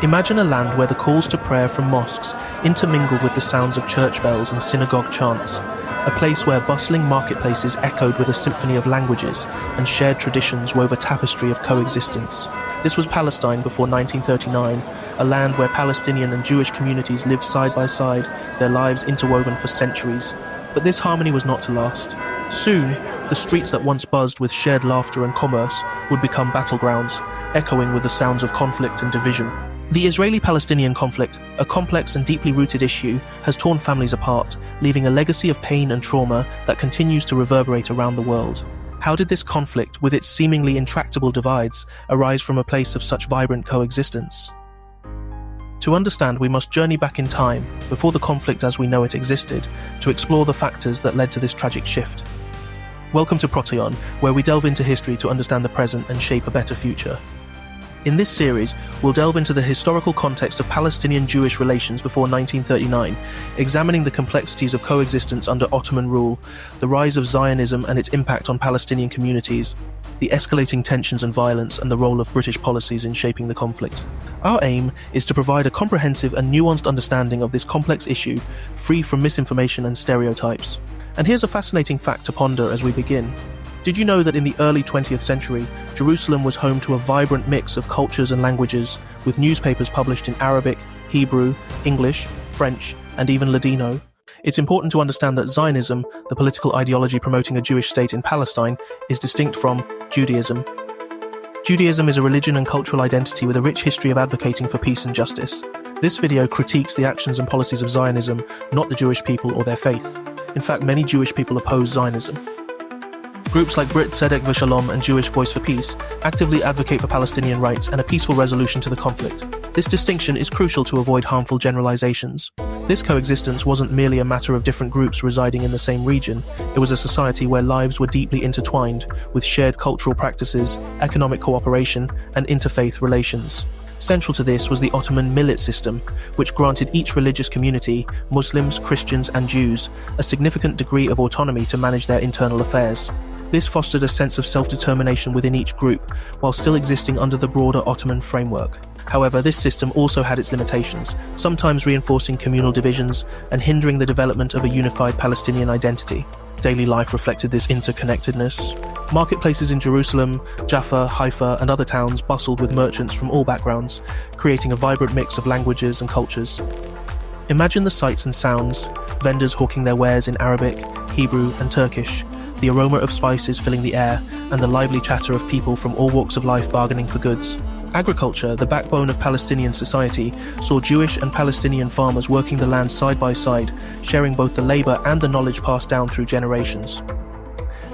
Imagine a land where the calls to prayer from mosques intermingled with the sounds of church bells and synagogue chants, a place where bustling marketplaces echoed with a symphony of languages and shared traditions wove a tapestry of coexistence. This was Palestine before 1939, a land where Palestinian and Jewish communities lived side by side, their lives interwoven for centuries. But this harmony was not to last. Soon, the streets that once buzzed with shared laughter and commerce would become battlegrounds, echoing with the sounds of conflict and division. The Israeli-Palestinian conflict, a complex and deeply rooted issue, has torn families apart, leaving a legacy of pain and trauma that continues to reverberate around the world. How did this conflict, with its seemingly intractable divides, arise from a place of such vibrant coexistence? To understand, we must journey back in time, before the conflict as we know it existed, to explore the factors that led to this tragic shift. Welcome to Prottayon, where we delve into history to understand the present and shape a better future. In this series, we'll delve into the historical context of Palestinian-Jewish relations before 1939, examining the complexities of coexistence under Ottoman rule, the rise of Zionism and its impact on Palestinian communities, the escalating tensions and violence, and the role of British policies in shaping the conflict. Our aim is to provide a comprehensive and nuanced understanding of this complex issue, free from misinformation and stereotypes. And here's a fascinating fact to ponder as we begin. Did you know that in the early 20th century, Jerusalem was home to a vibrant mix of cultures and languages, with newspapers published in Arabic, Hebrew, English, French, and even Ladino? It's important to understand that Zionism, the political ideology promoting a Jewish state in Palestine, is distinct from Judaism. Judaism is a religion and cultural identity with a rich history of advocating for peace and justice. This video critiques the actions and policies of Zionism, not the Jewish people or their faith. In fact, many Jewish people oppose Zionism. Groups like Brit Tzedek v'Shalom and Jewish Voice for Peace actively advocate for Palestinian rights and a peaceful resolution to the conflict. This distinction is crucial to avoid harmful generalizations. This coexistence wasn't merely a matter of different groups residing in the same region. It was a society where lives were deeply intertwined, with shared cultural practices, economic cooperation, and interfaith relations. Central to this was the Ottoman millet system, which granted each religious community, Muslims, Christians, and Jews, a significant degree of autonomy to manage their internal affairs. This fostered a sense of self-determination within each group, while still existing under the broader Ottoman framework. However, this system also had its limitations, sometimes reinforcing communal divisions and hindering the development of a unified Palestinian identity. Daily life reflected this interconnectedness. Marketplaces in Jerusalem, Jaffa, Haifa, and other towns bustled with merchants from all backgrounds, creating a vibrant mix of languages and cultures. Imagine the sights and sounds, vendors hawking their wares in Arabic, Hebrew, and Turkish, the aroma of spices filling the air, and the lively chatter of people from all walks of life bargaining for goods. Agriculture, the backbone of Palestinian society, saw Jewish and Palestinian farmers working the land side by side, sharing both the labor and the knowledge passed down through generations.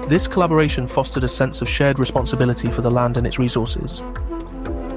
This collaboration fostered a sense of shared responsibility for the land and its resources.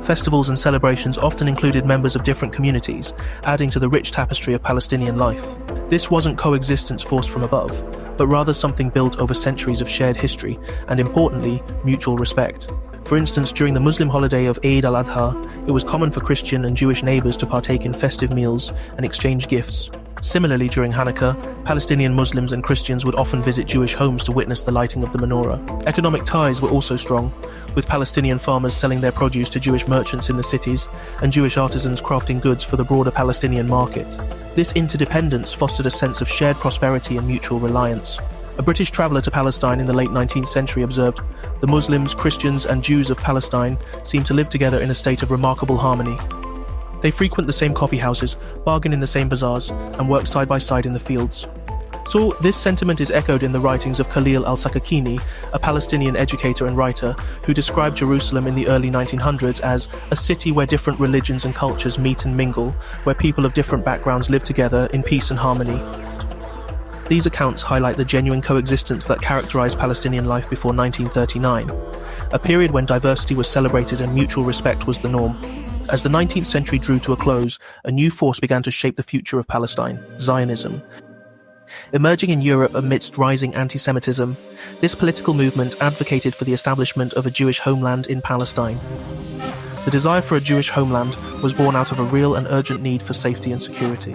Festivals and celebrations often included members of different communities, adding to the rich tapestry of Palestinian life. This wasn't coexistence forced from above, but rather something built over centuries of shared history and, importantly, mutual respect. For instance, during the Muslim holiday of Eid al-Adha, it was common for Christian and Jewish neighbors to partake in festive meals and exchange gifts. Similarly, during Hanukkah, Palestinian Muslims and Christians would often visit Jewish homes to witness the lighting of the menorah. Economic ties were also strong, with Palestinian farmers selling their produce to Jewish merchants in the cities and Jewish artisans crafting goods for the broader Palestinian market. This interdependence fostered a sense of shared prosperity and mutual reliance. A British traveller to Palestine in the late 19th century observed, "The Muslims, Christians, and Jews of Palestine seem to live together in a state of remarkable harmony. They frequent the same coffee houses, bargain in the same bazaars, and work side by side in the fields." So this sentiment is echoed in the writings of Khalil al-Sakakini, a Palestinian educator and writer who described Jerusalem in the early 1900s as a city where different religions and cultures meet and mingle, where people of different backgrounds live together in peace and harmony. These accounts highlight the genuine coexistence that characterized Palestinian life before 1939, a period when diversity was celebrated and mutual respect was the norm. As the 19th century drew to a close, a new force began to shape the future of Palestine, Zionism. Emerging in Europe amidst rising antisemitism, this political movement advocated for the establishment of a Jewish homeland in Palestine. The desire for a Jewish homeland was born out of a real and urgent need for safety and security.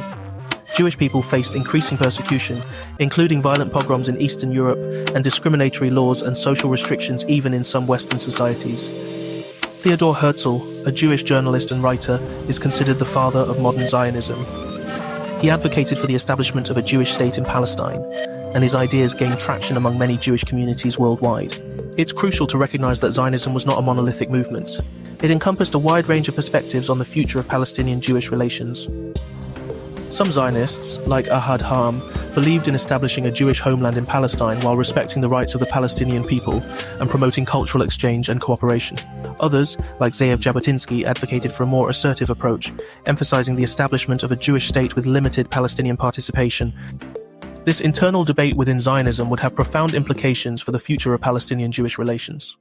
Jewish people faced increasing persecution, including violent pogroms in Eastern Europe and discriminatory laws and social restrictions even in some Western societies. Theodor Herzl, a Jewish journalist and writer, is considered the father of modern Zionism. He advocated for the establishment of a Jewish state in Palestine, and his ideas gained traction among many Jewish communities worldwide. It's crucial to recognize that Zionism was not a monolithic movement. It encompassed a wide range of perspectives on the future of Palestinian-Jewish relations. Some Zionists, like Ahad Ha'am, believed in establishing a Jewish homeland in Palestine while respecting the rights of the Palestinian people and promoting cultural exchange and cooperation. Others, like Ze'ev Jabotinsky, advocated for a more assertive approach, emphasizing the establishment of a Jewish state with limited Palestinian participation. This internal debate within Zionism would have profound implications for the future of Palestinian-Jewish relations.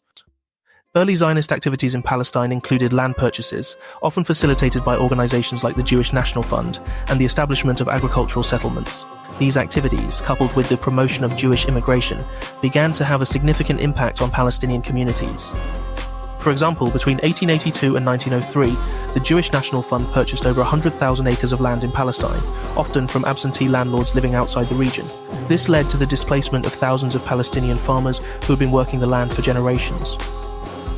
Early Zionist activities in Palestine included land purchases, often facilitated by organizations like the Jewish National Fund, and the establishment of agricultural settlements. These activities, coupled with the promotion of Jewish immigration, began to have a significant impact on Palestinian communities. For example, between 1882 and 1903, the Jewish National Fund purchased over 100,000 acres of land in Palestine, often from absentee landlords living outside the region. This led to the displacement of thousands of Palestinian farmers who had been working the land for generations.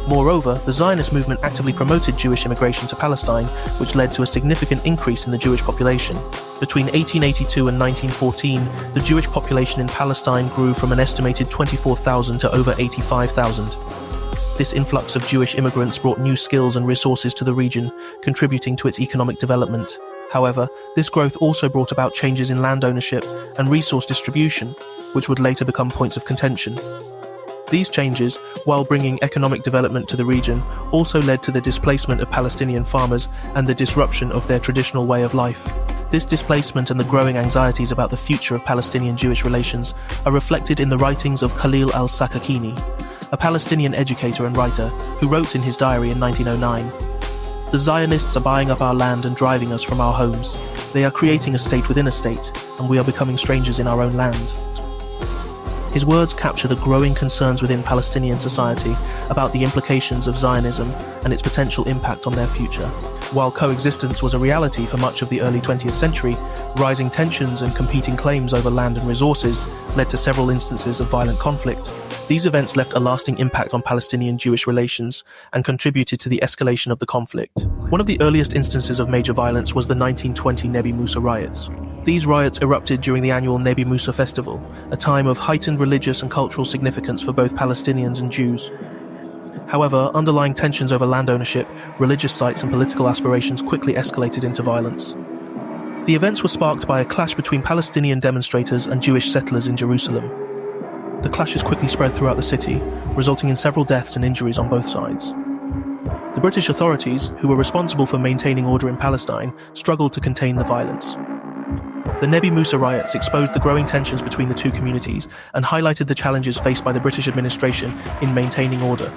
Moreover, the Zionist movement actively promoted Jewish immigration to Palestine, which led to a significant increase in the Jewish population. Between 1882 and 1914, the Jewish population in Palestine grew from an estimated 24,000 to over 85,000. This influx of Jewish immigrants brought new skills and resources to the region, contributing to its economic development. However, this growth also brought about changes in land ownership and resource distribution, which would later become points of contention. These changes, while bringing economic development to the region, also led to the displacement of Palestinian farmers and the disruption of their traditional way of life. This displacement and the growing anxieties about the future of Palestinian-Jewish relations are reflected in the writings of Khalil al-Sakakini, a Palestinian educator and writer who wrote in his diary in 1909, "The Zionists are buying up our land and driving us from our homes. They are creating a state within a state, and we are becoming strangers in our own land." His words capture the growing concerns within Palestinian society about the implications of Zionism and its potential impact on their future. While coexistence was a reality for much of the early 20th century, rising tensions and competing claims over land and resources led to several instances of violent conflict. These events left a lasting impact on Palestinian-Jewish relations and contributed to the escalation of the conflict. One of the earliest instances of major violence was the 1920 Nebi Musa riots. These riots erupted during the annual Nebi Musa festival, a time of heightened religious and cultural significance for both Palestinians and Jews. However, underlying tensions over land ownership, religious sites and political aspirations quickly escalated into violence. The events were sparked by a clash between Palestinian demonstrators and Jewish settlers in Jerusalem. The clashes quickly spread throughout the city, resulting in several deaths and injuries on both sides. The British authorities, who were responsible for maintaining order in Palestine, struggled to contain the violence. The Nebi Musa riots exposed the growing tensions between the two communities and highlighted the challenges faced by the British administration in maintaining order.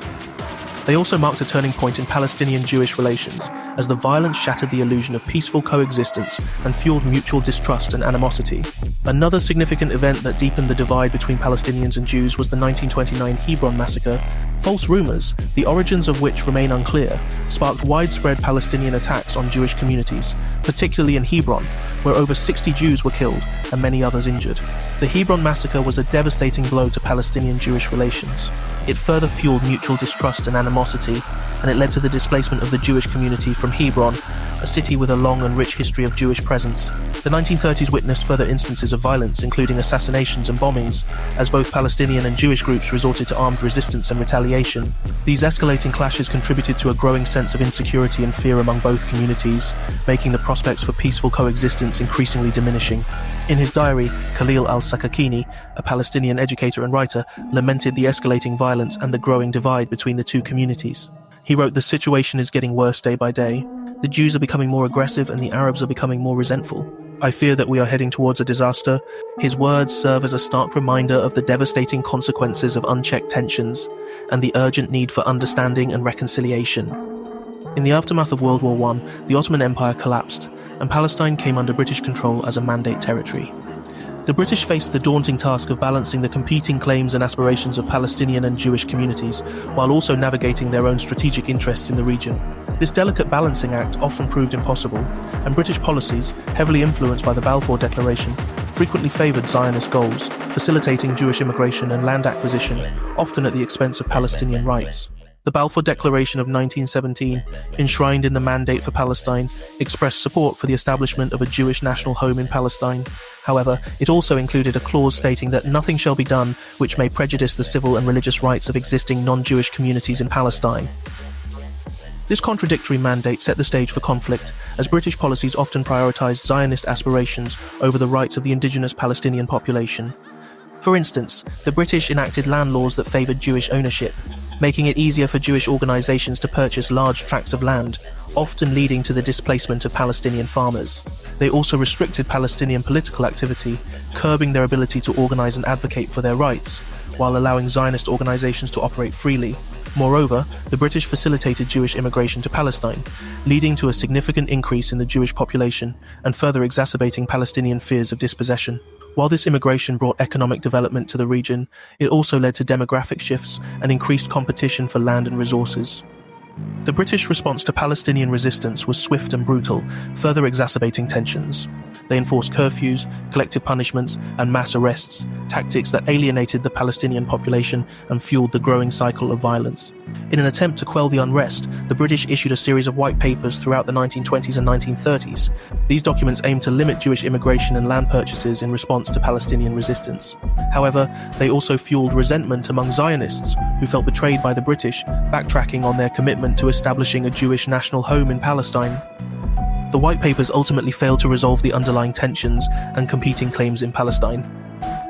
They also marked a turning point in Palestinian-Jewish relations, as the violence shattered the illusion of peaceful coexistence and fueled mutual distrust and animosity. Another significant event that deepened the divide between Palestinians and Jews was the 1929 Hebron massacre. False rumors, the origins of which remain unclear, sparked widespread Palestinian attacks on Jewish communities, particularly in Hebron, where over 60 Jews were killed and many others injured. The Hebron massacre was a devastating blow to Palestinian-Jewish relations. It further fueled mutual distrust and animosity, and it led to the displacement of the Jewish community from Hebron, a city with a long and rich history of Jewish presence. The 1930s witnessed further instances of violence, including assassinations and bombings, as both Palestinian and Jewish groups resorted to armed resistance and retaliation. These escalating clashes contributed to a growing sense of insecurity and fear among both communities, making the prospects for peaceful coexistence increasingly diminishing. In his diary, Khalil al-Sakakini, a Palestinian educator and writer, lamented the escalating violence and the growing divide between the two communities. He wrote, "The situation is getting worse day by day. The Jews are becoming more aggressive and the Arabs are becoming more resentful. I fear that we are heading towards a disaster." His words serve as a stark reminder of the devastating consequences of unchecked tensions and the urgent need for understanding and reconciliation. In the aftermath of World War I, the Ottoman Empire collapsed, and Palestine came under British control as a Mandate territory. The British faced the daunting task of balancing the competing claims and aspirations of Palestinian and Jewish communities, while also navigating their own strategic interests in the region. This delicate balancing act often proved impossible, and British policies, heavily influenced by the Balfour Declaration, frequently favoured Zionist goals, facilitating Jewish immigration and land acquisition, often at the expense of Palestinian rights. The Balfour Declaration of 1917, enshrined in the Mandate for Palestine, expressed support for the establishment of a Jewish national home in Palestine. However, it also included a clause stating that nothing shall be done which may prejudice the civil and religious rights of existing non-Jewish communities in Palestine. This contradictory mandate set the stage for conflict, as British policies often prioritised Zionist aspirations over the rights of the indigenous Palestinian population. For instance, the British enacted land laws that favoured Jewish ownership, making it easier for Jewish organisations to purchase large tracts of land, often leading to the displacement of Palestinian farmers. They also restricted Palestinian political activity, curbing their ability to organise and advocate for their rights, while allowing Zionist organisations to operate freely. Moreover, the British facilitated Jewish immigration to Palestine, leading to a significant increase in the Jewish population and further exacerbating Palestinian fears of dispossession. While this immigration brought economic development to the region, it also led to demographic shifts and increased competition for land and resources. The British response to Palestinian resistance was swift and brutal, further exacerbating tensions. They enforced curfews, collective punishments, and mass arrests, tactics that alienated the Palestinian population and fueled the growing cycle of violence. In an attempt to quell the unrest, the British issued a series of white papers throughout the 1920s and 1930s. These documents aimed to limit Jewish immigration and land purchases in response to Palestinian resistance. However, they also fueled resentment among Zionists, who felt betrayed by the British, backtracking on their commitment to establishing a Jewish national home in Palestine. The white papers ultimately failed to resolve the underlying tensions and competing claims in Palestine.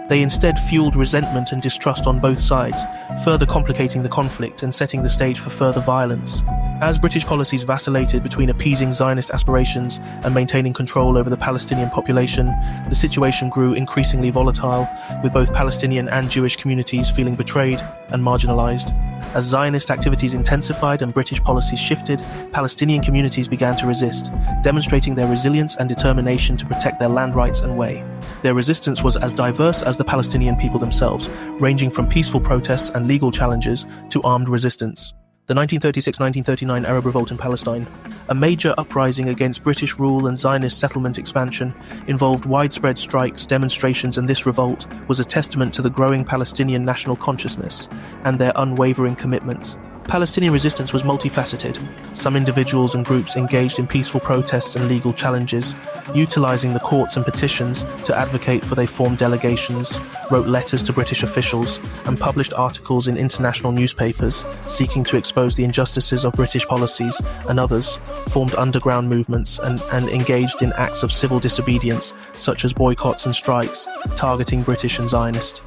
They instead fueled resentment and distrust on both sides, further complicating the conflict and setting the stage for further violence. As British policies vacillated between appeasing Zionist aspirations and maintaining control over the Palestinian population, the situation grew increasingly volatile, with both Palestinian and Jewish communities feeling betrayed and marginalized. As Zionist activities intensified and British policies shifted, Palestinian communities began to resist, demonstrating their resilience and determination to protect their land rights and way. Their resistance was as diverse as the Palestinian people themselves, ranging from peaceful protests and legal challenges to armed resistance. The 1936-1939 Arab Revolt in Palestine, a major uprising against British rule and Zionist settlement expansion, involved widespread strikes, demonstrations, and this revolt was a testament to the growing Palestinian national consciousness and their unwavering commitment. Palestinian resistance was multifaceted. Some individuals and groups engaged in peaceful protests and legal challenges, utilizing the courts and petitions to advocate for they formed delegations, wrote letters to British officials, and published articles in international newspapers seeking to expose the injustices of British policies, and others formed underground movements and engaged in acts of civil disobedience such as boycotts and strikes, targeting British and Zionist.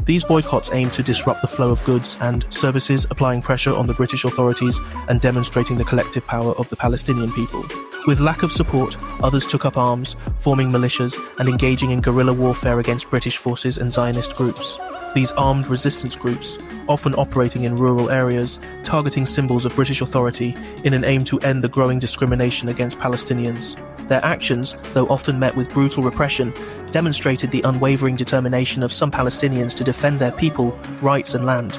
These boycotts aimed to disrupt the flow of goods and services, applying pressure on the British authorities and demonstrating the collective power of the Palestinian people. With lack of support, others took up arms, forming militias and engaging in guerrilla warfare against British forces and Zionist groups. These armed resistance groups, often operating in rural areas, targeting symbols of British authority in an aim to end the growing discrimination against Palestinians. Their actions, though often met with brutal repression, demonstrated the unwavering determination of some Palestinians to defend their people, rights and land.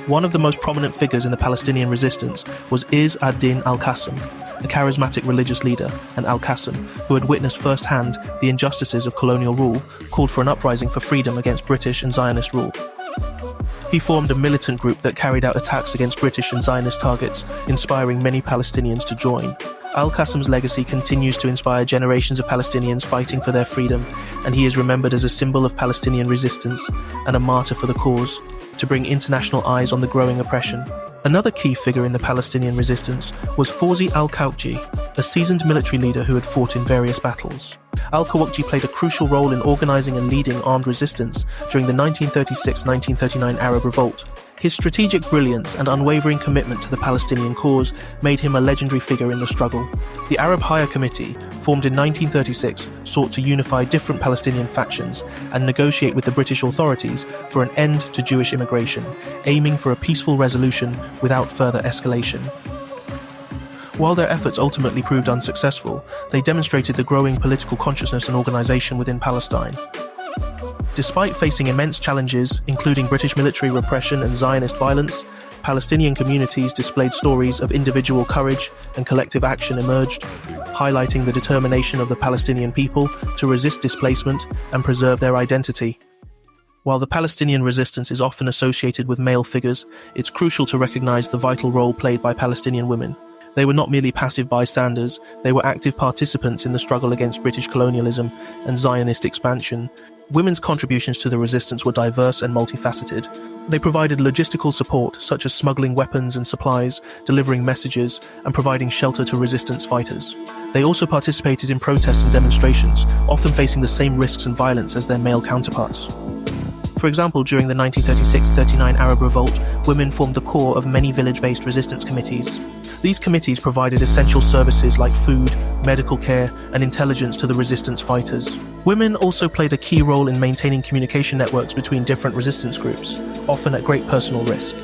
One of the most prominent figures in the Palestinian resistance was Izz ad-Din al-Qassam, a charismatic religious leader, and al-Qassam, who had witnessed firsthand the injustices of colonial rule, called for an uprising for freedom against British and Zionist rule. He formed a militant group that carried out attacks against British and Zionist targets, inspiring many Palestinians to join. Al-Qassam's legacy continues to inspire generations of Palestinians fighting for their freedom, and he is remembered as a symbol of Palestinian resistance and a martyr for the cause, to bring international eyes on the growing oppression. Another key figure in the Palestinian resistance was Fawzi al-Qawqji, a seasoned military leader who had fought in various battles. Al-Qawqji played a crucial role in organizing and leading armed resistance during the 1936-1939 Arab Revolt. His strategic brilliance and unwavering commitment to the Palestinian cause made him a legendary figure in the struggle. The Arab Higher Committee, formed in 1936, sought to unify different Palestinian factions and negotiate with the British authorities for an end to Jewish immigration, aiming for a peaceful resolution without further escalation. While their efforts ultimately proved unsuccessful, they demonstrated the growing political consciousness and organization within Palestine. Despite facing immense challenges, including British military repression and Zionist violence, Palestinian communities displayed stories of individual courage and collective action emerged, highlighting the determination of the Palestinian people to resist displacement and preserve their identity. While the Palestinian resistance is often associated with male figures, it's crucial to recognize the vital role played by Palestinian women. They were not merely passive bystanders, they were active participants in the struggle against British colonialism and Zionist expansion. Women's contributions to the resistance were diverse and multifaceted. They provided logistical support, such as smuggling weapons and supplies, delivering messages, and providing shelter to resistance fighters. They also participated in protests and demonstrations, often facing the same risks and violence as their male counterparts. For example, during the 1936-39 Arab Revolt, women formed the core of many village-based resistance committees. These committees provided essential services like food, medical care, and intelligence to the resistance fighters. Women also played a key role in maintaining communication networks between different resistance groups, often at great personal risk.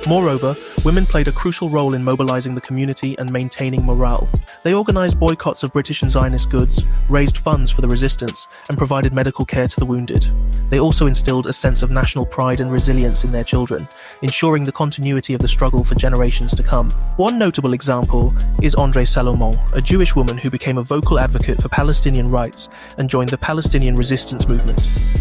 Moreover, women played a crucial role in mobilizing the community and maintaining morale. They organized boycotts of British and Zionist goods, raised funds for the resistance, and provided medical care to the wounded. They also instilled a sense of national pride and resilience in their children, ensuring the continuity of the struggle for generations to come. One notable example is Andrée Salomon, a Jewish woman who became a vocal advocate for Palestinian rights and joined the Palestinian resistance movement.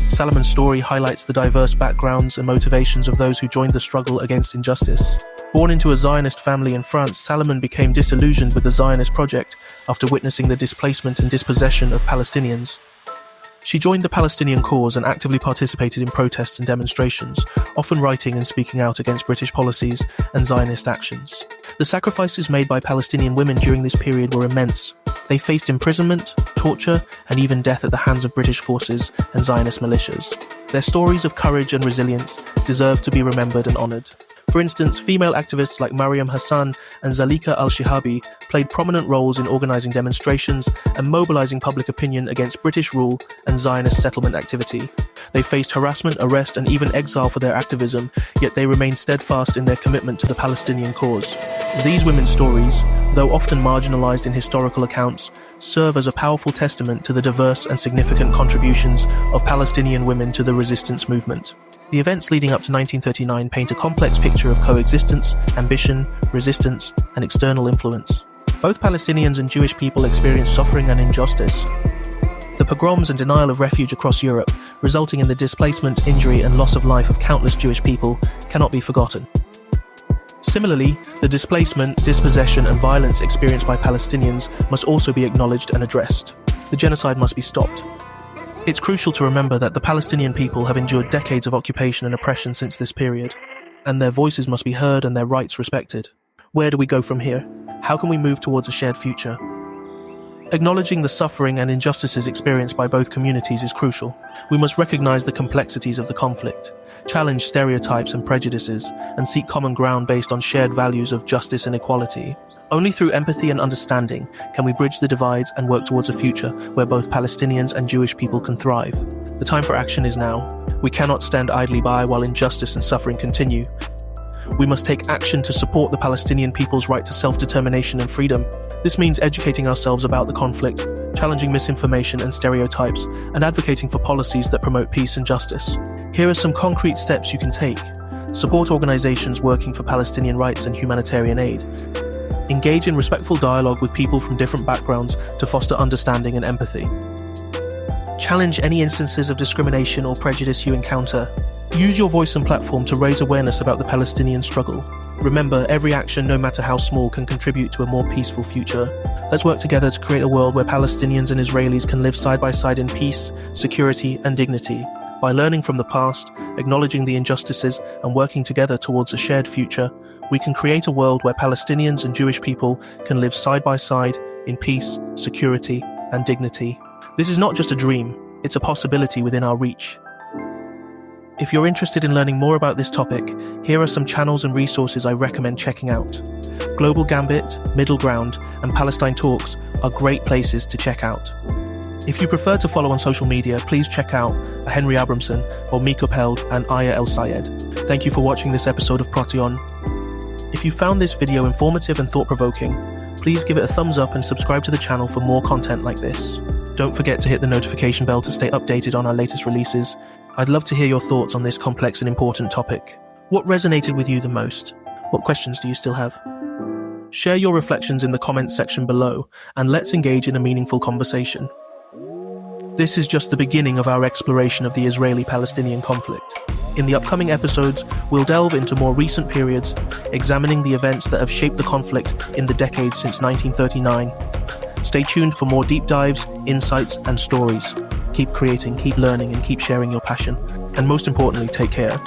Salomon's story highlights the diverse backgrounds and motivations of those who joined the struggle against injustice. Born into a Zionist family in France, Salomon became disillusioned with the Zionist project after witnessing the displacement and dispossession of Palestinians. She joined the Palestinian cause and actively participated in protests and demonstrations, often writing and speaking out against British policies and Zionist actions. The sacrifices made by Palestinian women during this period were immense. They faced imprisonment, torture, and even death at the hands of British forces and Zionist militias. Their stories of courage and resilience deserve to be remembered and honoured. For instance, female activists like Mariam Hassan and Zalika al-Shihabi played prominent roles in organising demonstrations and mobilising public opinion against British rule and Zionist settlement activity. They faced harassment, arrest, and even exile for their activism, yet they remained steadfast in their commitment to the Palestinian cause. These women's stories, though often marginalised in historical accounts, serve as a powerful testament to the diverse and significant contributions of Palestinian women to the resistance movement. The events leading up to 1939 paint a complex picture of coexistence, ambition, resistance, and external influence. Both Palestinians and Jewish people experienced suffering and injustice. The pogroms and denial of refuge across Europe, resulting in the displacement, injury, and loss of life of countless Jewish people, cannot be forgotten. Similarly, the displacement, dispossession, and violence experienced by Palestinians must also be acknowledged and addressed. The genocide must be stopped. It's crucial to remember that the Palestinian people have endured decades of occupation and oppression since this period, and their voices must be heard and their rights respected. Where do we go from here? How can we move towards a shared future? Acknowledging the suffering and injustices experienced by both communities is crucial. We must recognize the complexities of the conflict, challenge stereotypes and prejudices, and seek common ground based on shared values of justice and equality. Only through empathy and understanding can we bridge the divides and work towards a future where both Palestinians and Jewish people can thrive. The time for action is now. We cannot stand idly by while injustice and suffering continue. We must take action to support the Palestinian people's right to self-determination and freedom. This means educating ourselves about the conflict, challenging misinformation and stereotypes, and advocating for policies that promote peace and justice. Here are some concrete steps you can take. Support organizations working for Palestinian rights and humanitarian aid. Engage in respectful dialogue with people from different backgrounds to foster understanding and empathy. Challenge any instances of discrimination or prejudice you encounter. Use your voice and platform to raise awareness about the Palestinian struggle. Remember, every action, no matter how small, can contribute to a more peaceful future. Let's work together to create a world where Palestinians and Israelis can live side by side in peace, security, and dignity. By learning from the past, acknowledging the injustices, and working together towards a shared future, we can create a world where Palestinians and Jewish people can live side by side in peace, security, and dignity. This is not just a dream, it's a possibility within our reach. If you're interested in learning more about this topic, here are some channels and resources I recommend checking out. Global Gambit, Middle Ground, and Palestine Talks are great places to check out. If you prefer to follow on social media, please check out Henry Abramson or Mika Peld and Aya El Sayed. Thank you for watching this episode of Prottayon. If you found this video informative and thought-provoking, please give it a thumbs up and subscribe to the channel for more content like this. Don't forget to hit the notification bell to stay updated on our latest releases. I'd love to hear your thoughts on this complex and important topic. What resonated with you the most? What questions do you still have? Share your reflections in the comments section below, and let's engage in a meaningful conversation. This is just the beginning of our exploration of the Israeli-Palestinian conflict. In the upcoming episodes, we'll delve into more recent periods, examining the events that have shaped the conflict in the decades since 1939. Stay tuned for more deep dives, insights, and stories. Keep creating, keep learning, and keep sharing your passion. And most importantly, take care.